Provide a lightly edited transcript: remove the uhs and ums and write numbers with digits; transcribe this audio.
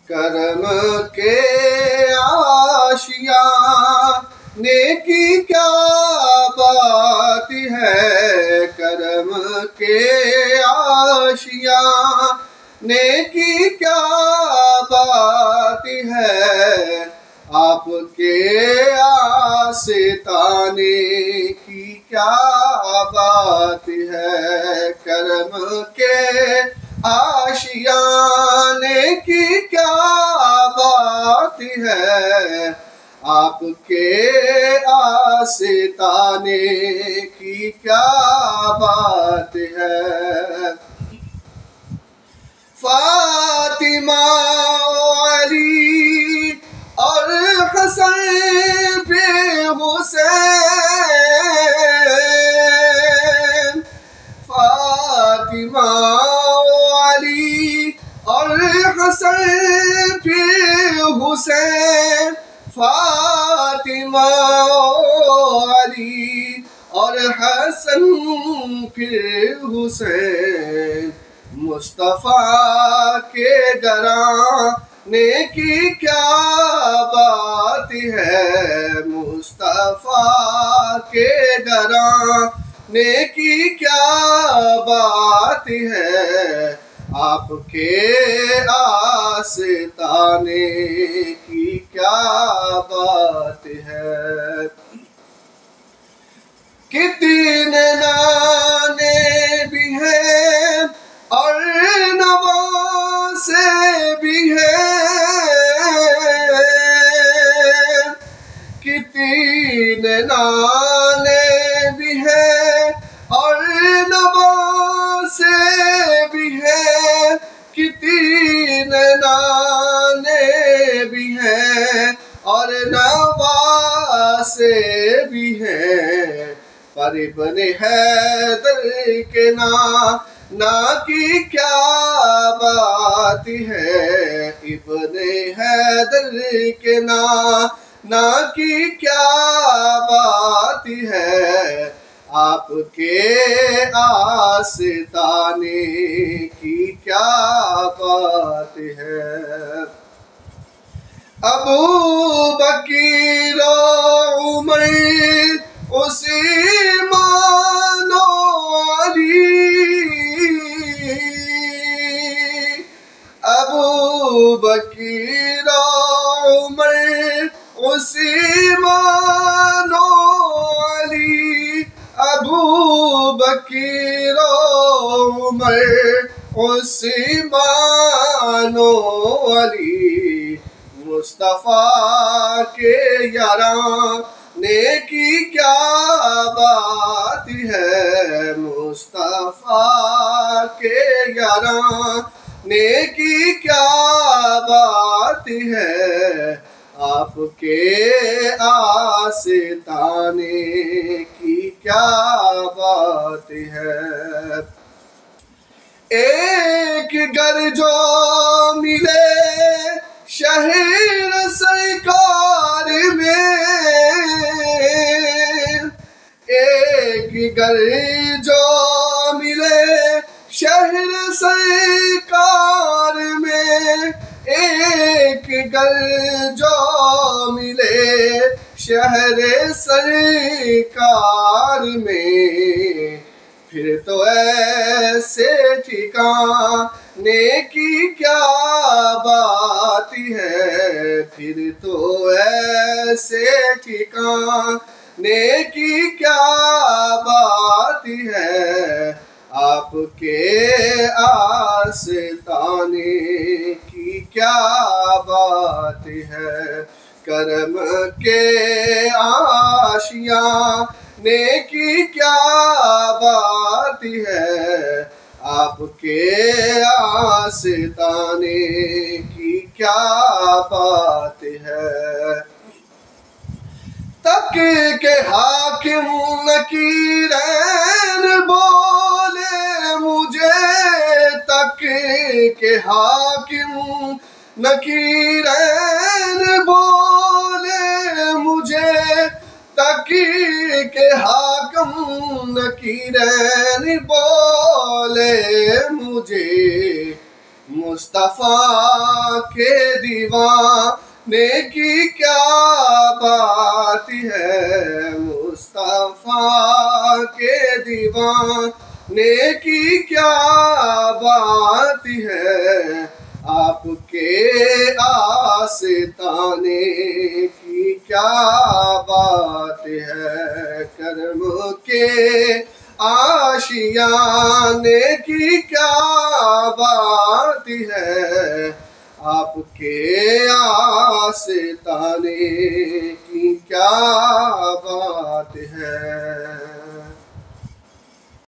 करम के आशिया नेकी क्या बात है, करम के आशिया नेकी क्या बात है, आपके आस्ताने की क्या बात है, करम के आशियाने की क्या बात है, आपके आस्ताने की क्या बात है। फातिमा अली और हसन पे हुसैन, फातिमा अली और हसन पे हुसैन, फातिमा अली और हसन फिर हुसैन, मुस्तफ़ा के घराने की क्या बात है, मुस्तफ़ा के घराने की क्या बात है, आपके आस्ताने की क्या बात है। कितने नाने भी हैं और नवासे भी हैं, कितने नाने भी हैं और नवासे भी हैं, कितने नाने भी हैं और नवासे भी हैं, पर इब्ने हैदर के ना की क्या बात है, इब्ने हैदर के ना की क्या बात है, आपके आस्ताने की क्या बात है। अबू बकीर उमर उस्मान अली, अबू बकीर उमर उस्मान अली, अबू बकीर उमर उस्मान अली, मुस्तफ़ा के याराने की क्या बात है, मुस्तफ़ा के याराने की क्या बात है, आपके आस्ताने की क्या बात है। एक घर जो मिले शहर सरकार में, एक घर जो मिले शहर सरकार में, एक घर जो मिले शहर सरकार में, फिर तो ऐसे ठिकाने की क्या बात है, फिर तो ऐसे ठिकाने की क्या बात है, आपके आस्ताने की क्या बात है, करम के आशियाने की क्या बात है, आपके आस्ताने की क्या बात है। तक के हाकिम नकीरैन बोले मुझे, तक के हाकिम नकीरैन बोले मुझे, तकी के हाकिम नकीरैन बोले मुझे, मुस्तफ़ा के दीवाने की क्या बात है, मुस्तफ़ा के दीवाने की क्या बात है, आपके आस्ताने की क्या बात है, करम के आशियाने की क्या बात है, आपके आस्ताने की क्या बात है।